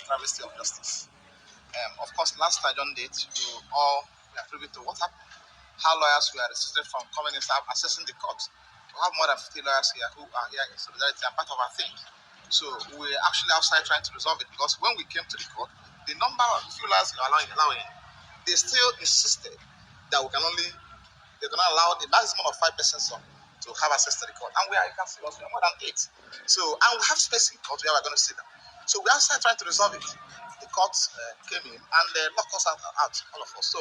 travesty of justice. Of course, last adjourned date, you all were privy to what happened. How lawyers were restricted from coming and accessing the court. We have more than 50 lawyers here who are here in solidarity and part of our thing. So we're actually outside trying to resolve it, because when we came to the court, the number of few lawyers allowing, they still insisted that they cannot allow the maximum of 5 persons to have access to the court. And you can see us, we are more than 8. So, and we have space in court where we're going to sit down. So we're outside trying to resolve it. The court came in and locked us out, all of us. So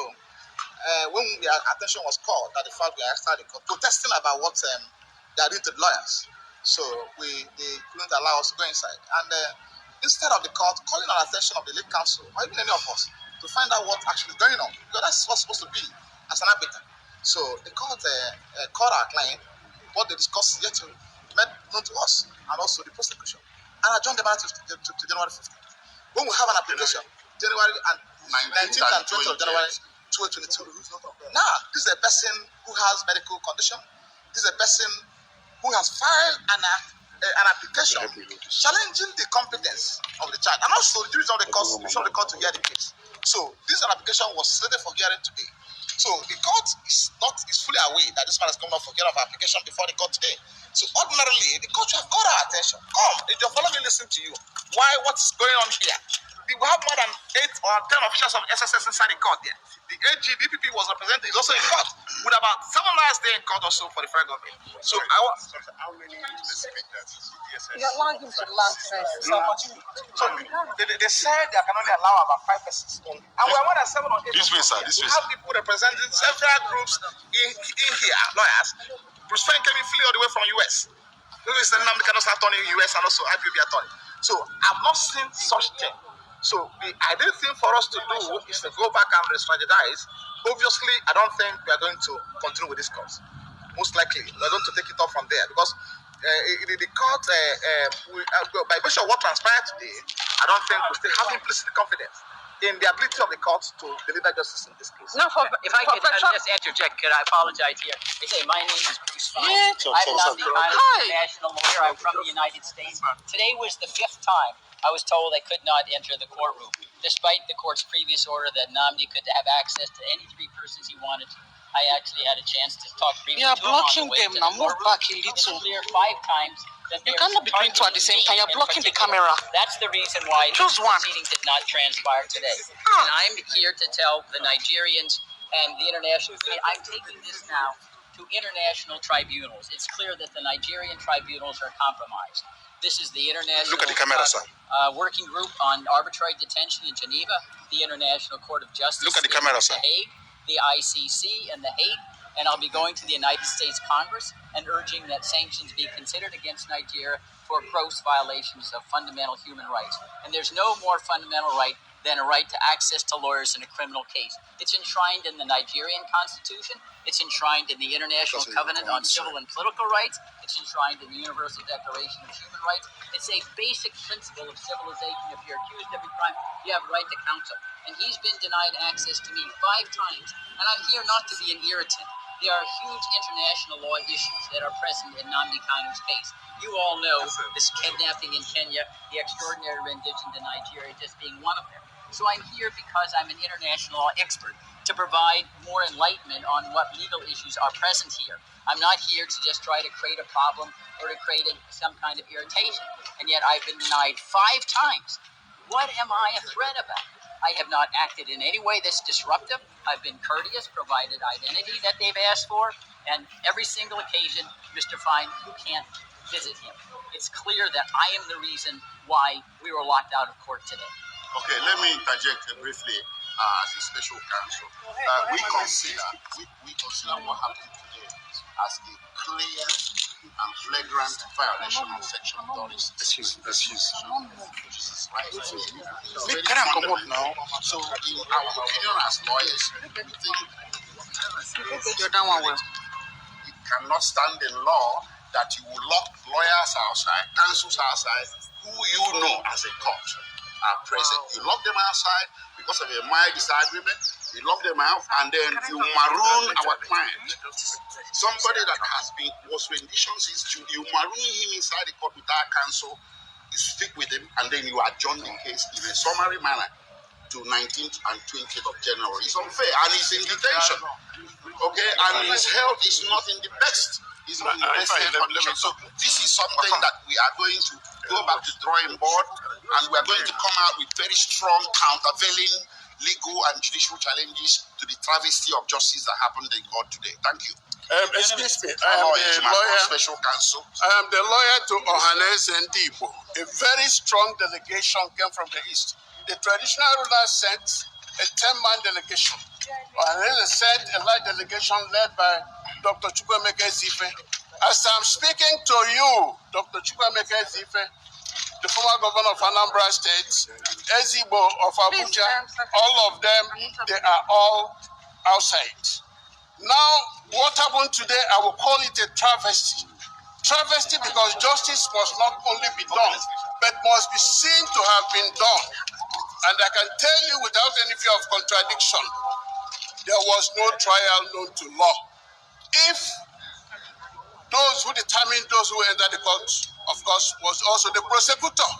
when our attention was called that the fact we are outside the court, protesting about what they are doing to the lawyers. So they couldn't allow us to go inside. And instead of the court calling our attention of the lead counsel, or even any of us, to find out what actually is going on, because that's what's supposed to be as an arbiter. So the court called our client, what they discussed yet to made known to us, and also the prosecution, and adjourned the matter to January 15th. When we have an application, January and 19th and 20th of January 2022. Now, this is a person who has medical condition. This is a person who has filed an application challenging the competence of the judge, and also the jury of the court to hear the case. So this application was slated for hearing today. So the court is fully aware that this man has come up for hearing of application before the court today. So ordinarily, the court should have got our attention. Come, if you follow me, listen to you. Why? What's going on here? We have more than 8 or 10 officials of SSS inside the court there. The AG, DPP was represented, is also in court, with about 7 lawyers there in court also for the federal government. So how many specific you're allowing him to land first. So they said they can only allow about 5 persons. And we are more than 7 or 8. This way, sir. We have people representing several groups in here, lawyers. Bruce Frank came in flee all the way from US. Who is the Nnamdi Kanu attorney in US and also IPB attorney. So I've not seen such thing. So the ideal thing for us to do is to go back and re-strategize. Obviously, I don't think we are going to continue with this course. Most likely, we are going to take it off from there, because the court, by virtue of what transpired today, I don't think we still have implicit confidence in the ability of the court to deliver justice in this case. Now, if I could just interject, could I apologize here? They say my name is Bruce Fine. I'm Nnamdi Kanu, international lawyer. I'm from the United States. Today was the 5th time I was told I could not enter the courtroom, despite the court's previous order that Nnamdi could have access to any 3 persons he wanted. I actually had a chance to talk briefly to him blocking on the way them. to Now the move courtroom. back a It was little. clear 5 times that You cannot be doing 2 at the same time. You're blocking the camera. That's the reason why the Choose one. proceedings did not transpire today. And I'm here to tell the Nigerians and the international community, I'm taking this now to international tribunals. It's clear that the Nigerian tribunals are compromised. This is the international Look at the camera, sir. Working group on arbitrary detention in Geneva, the International Court of Justice Look at the camera, in sir. The Hague, the ICC in The Hague, and I'll be going to the United States Congress and urging that sanctions be considered against Nigeria for gross violations of fundamental human rights. And there's no more fundamental right than a right to access to lawyers in a criminal case. It's enshrined in the Nigerian Constitution. It's enshrined in the International Covenant on Civil and Political Rights. It's enshrined in the Universal Declaration of Human Rights. It's a basic principle of civilization. If you're accused of a crime, you have a right to counsel. And he's been denied access to me 5 times. And I'm here not to be an irritant. There are huge international law issues that are present in Nnamdi Kanu's case. You all know this kidnapping in Kenya, the extraordinary rendition to Nigeria just being one of them. So I'm here because I'm an international law expert to provide more enlightenment on what legal issues are present here. I'm not here to just try to create a problem or to create some kind of irritation. And yet I've been denied 5 times. What am I a threat about? I have not acted in any way that's disruptive. I've been courteous, provided identity that they've asked for, and every single occasion, Mr. Fine, you can't visit him. It's clear that I am the reason why we were locked out of court today. Okay, let me interject briefly as a special counsel. We consider what happened today as a clear and flagrant violation of Section 36. Excuse. Can I come up now? So, in our opinion as lawyers, we think it cannot stand in law that you will lock lawyers outside, counsels outside, who you know as a court are present. You lock them outside because of a mild disagreement. You lock them out, and then you maroon our client. Somebody that was rendition since June, you maroon him inside the court without counsel you speak with him, and then you adjourn the case in a summary manner to 19th and 20th of January. It's unfair, and he's in detention. Okay, and his health is not in the best. He's not in the best condition. So this is something that we are going to go back to the drawing board, and we are going to come out with very strong countervailing legal and judicial challenges to the travesty of justice that happened in court today. Thank you. Excuse me, I am the lawyer. Special counsel. I am the lawyer to Nnamdi. A very strong delegation came from the east. The traditional ruler sent a 10-man delegation. Ohaneze sent a large delegation led by Dr. Nsopuluezeoz01. As I'm speaking to you, Dr. Nsopuluezeoz01, the former governor of Anambra State, Ezigbo of Abuja, all of them, they are all outside. Now, what happened today, I will call it a travesty. Travesty because justice must not only be done, but must be seen to have been done. And I can tell you without any fear of contradiction, there was no trial known to law. If those who determined those who entered the court, of course, was also the prosecutor.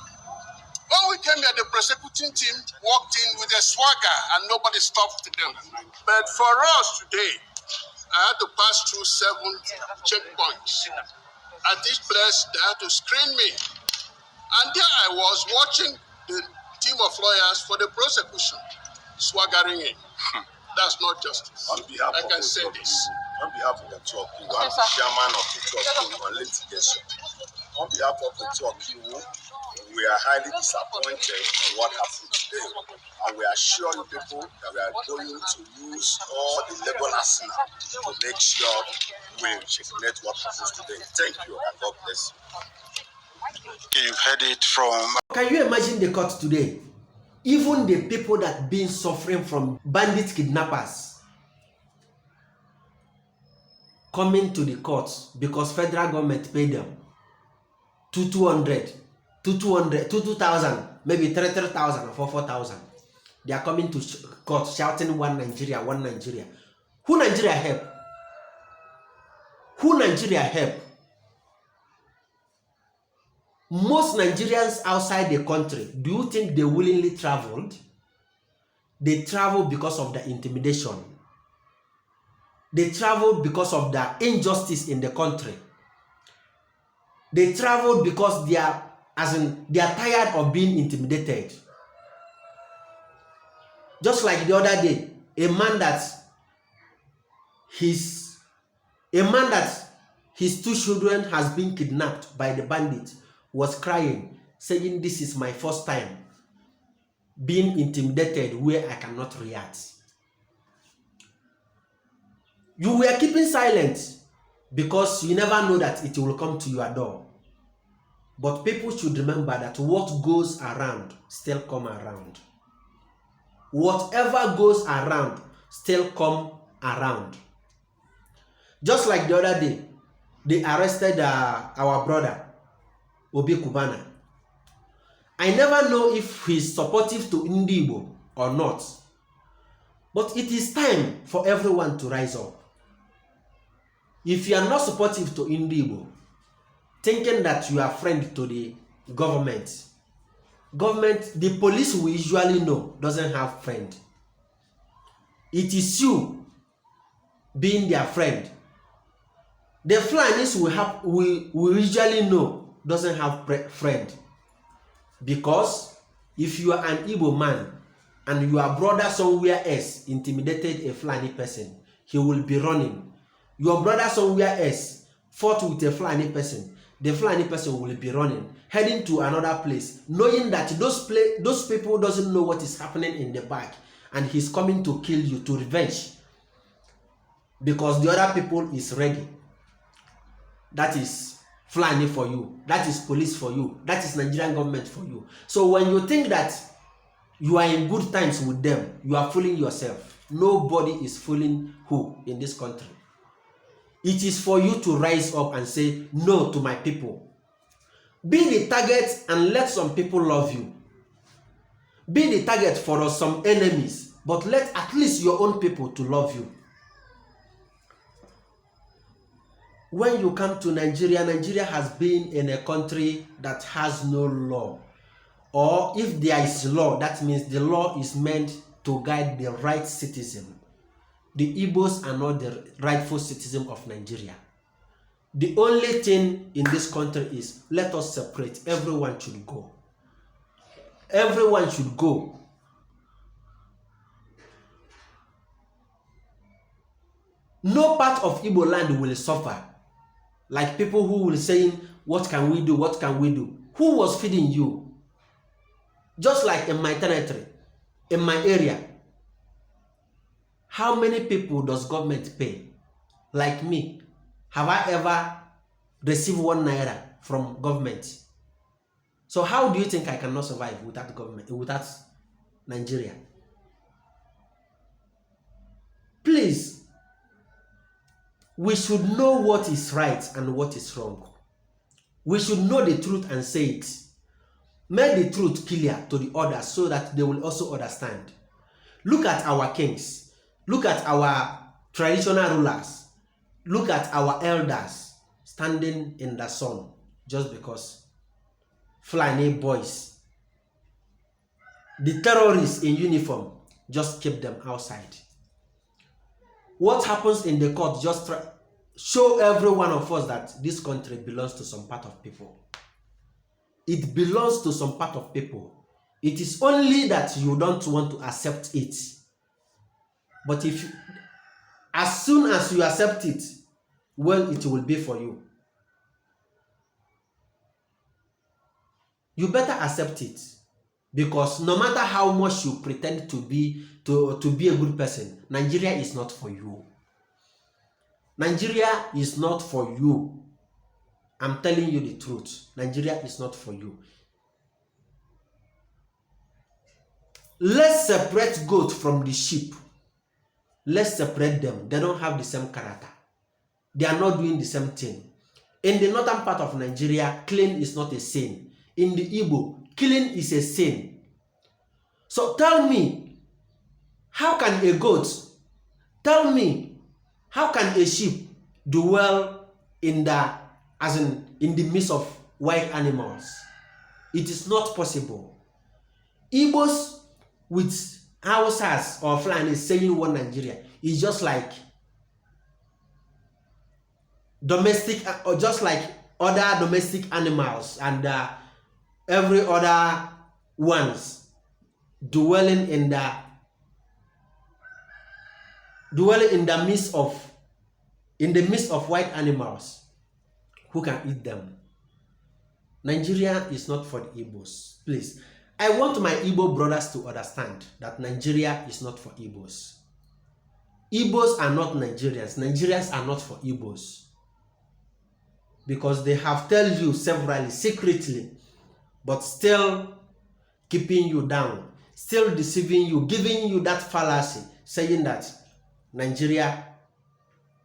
When we came here, the prosecuting team walked in with a swagger and nobody stopped them. But for us today, I had to pass through 7 checkpoints. At each place, they had to screen me. And there I was watching the team of lawyers for the prosecution swaggering in. That's not justice. On behalf I of can the say two of this. you, on behalf of the two of you, I'm the chairman of the two of you on litigation. On behalf of the two of you, we are highly disappointed in what happened today. And we assure you people that we are going to use all the legal arsenal to make sure we checkmate what happens today. Thank you and God bless you. You've heard it from... Can you imagine the court today? Even the people that been suffering from bandit kidnappers coming to the courts because federal government paid them to 200, to 2,000, maybe 3,000 or 4,000. They are coming to court shouting one Nigeria, one Nigeria. Who Nigeria help? Who Nigeria help? Most Nigerians outside the country, do you think they willingly traveled? They traveled because of the intimidation. They traveled because of the injustice in the country. They traveled because they are tired of being intimidated. Just like the other day, a man that his 2 children has been kidnapped by the bandits was crying, saying, "This is my first time being intimidated where I cannot react." You were keeping silent because you never know that it will come to your door. But people should remember that what goes around still come around. Whatever goes around still come around. Just like the other day, they arrested our brother, Obi Kubana. I never know if he's supportive to Ndigbo or not. But it is time for everyone to rise up. If you are not supportive to Ndigbo, thinking that you are friend to the government, the police we usually know doesn't have friend. It is you being their friend. The Fulanis we usually know doesn't have friend. Because if you are an Igbo man and your brother somewhere else intimidated a Fulani person, he will be running. Your brother somewhere else fought with a Fulani person, the Fulani person will be running, heading to another place, knowing that those people doesn't know what is happening in the back, and he's coming to kill you, to revenge, because the other people is ready. That is Fulani for you, that is police for you, that is Nigerian government for you. So when you think that you are in good times with them, you are fooling yourself. Nobody is fooling who in this country. It is for you to rise up and say no to my people. Be the target and let some people love you. Be the target for some enemies, but let at least your own people to love you. when you come to Nigeria, Nigeria has been in a country that has no law. Or if there is law, that means the law is meant to guide the right citizen. The Igbos are not the rightful citizen of Nigeria. The only thing in this country is let us separate. Everyone should go. Everyone should go. No part of Igbo land will suffer. Like people who will say, what can we do? What can we do? Who was feeding you? Just like in my territory, in my area, how many people does government pay? Like me, have I ever received 1 naira from government? So how do you think I cannot survive without government, without Nigeria? Please, we should know what is right and what is wrong. We should know the truth and say it. Make the truth clear to the others so that they will also understand. Look at our kings. Look at our traditional rulers. Look at our elders standing in the sun just because Fulani boys, the terrorists in uniform, just keep them outside. What happens in the court just show every one of us that this country belongs to some part of people. It belongs to some part of people. It is only that you don't want to accept it. But if as soon as you accept it, well, it will be for you. You better accept it, because no matter how much you pretend to be a good person, Nigeria is not for you. Nigeria is not for you. I'm telling you the truth. Nigeria is not for you. Let's separate goat from the sheep. Let's separate them. They don't have the same character. They are not doing the same thing. In the northern part of Nigeria, killing is not a sin. In the Igbo, killing is a sin. So tell me, how can a goat, tell me, how can a sheep do well in the midst of wild animals? It is not possible. Igbos with Hausas or Fulani saying one Nigeria is just like domestic, or just like other domestic animals and every other ones dwelling in the midst of white animals who can eat them. Nigeria is not for the Igbos. Please, I want my Igbo brothers to understand that Nigeria is not for Igbos. Igbos are not Nigerians. Nigerians are not for Igbos. Because they have told you severally, secretly, but still keeping you down, still deceiving you, giving you that fallacy, saying that Nigeria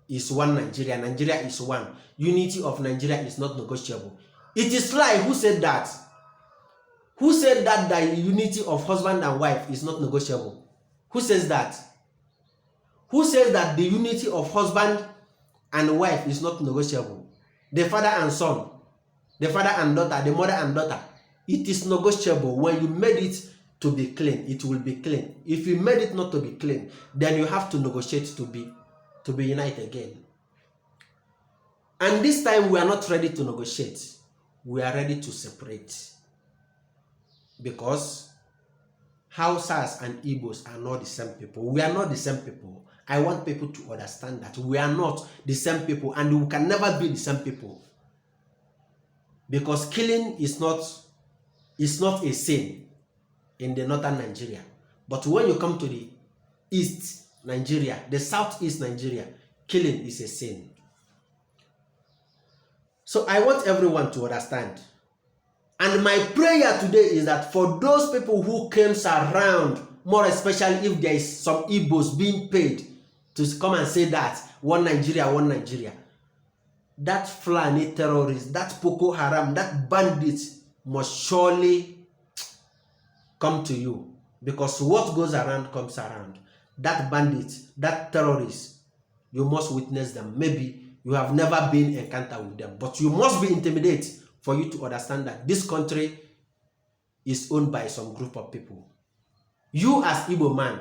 is one Nigeria, Nigeria is one. Unity of Nigeria is not negotiable. It is lie. Who said that? Who said that the unity of husband and wife is not negotiable? Who says that? Who says that the unity of husband and wife is not negotiable? The father and son, the father and daughter, the mother and daughter. It is negotiable. When you made it to be clean, it will be clean. If you made it not to be clean, then you have to negotiate to be united again. And this time we are not ready to negotiate. We are ready to separate. Because Hausas and Igbos are not the same people. We are not the same people. I want people to understand that we are not the same people, and we can never be the same people. Because killing is not a sin in the northern Nigeria. But when you come to the east Nigeria, the southeast Nigeria, killing is a sin. So I want everyone to understand. And my prayer today is that for those people who came around, more especially if there is some Igbos being paid to come and say that one Nigeria, one Nigeria, that Fulani terrorist, that Boko Haram, that bandit must surely come to you. Because what goes around comes around. That bandit, that terrorist, you must witness them. Maybe You have never been encountered with them. But you must be intimidated for you to understand that this country is owned by some group of people. You as Igbo man,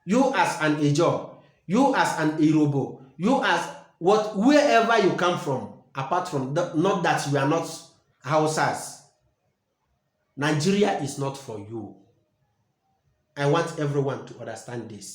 you as an Ejo, you as an Irobo, you as wherever you come from, apart from not that you are not Hausas, Nigeria is not for you. I want everyone to understand this.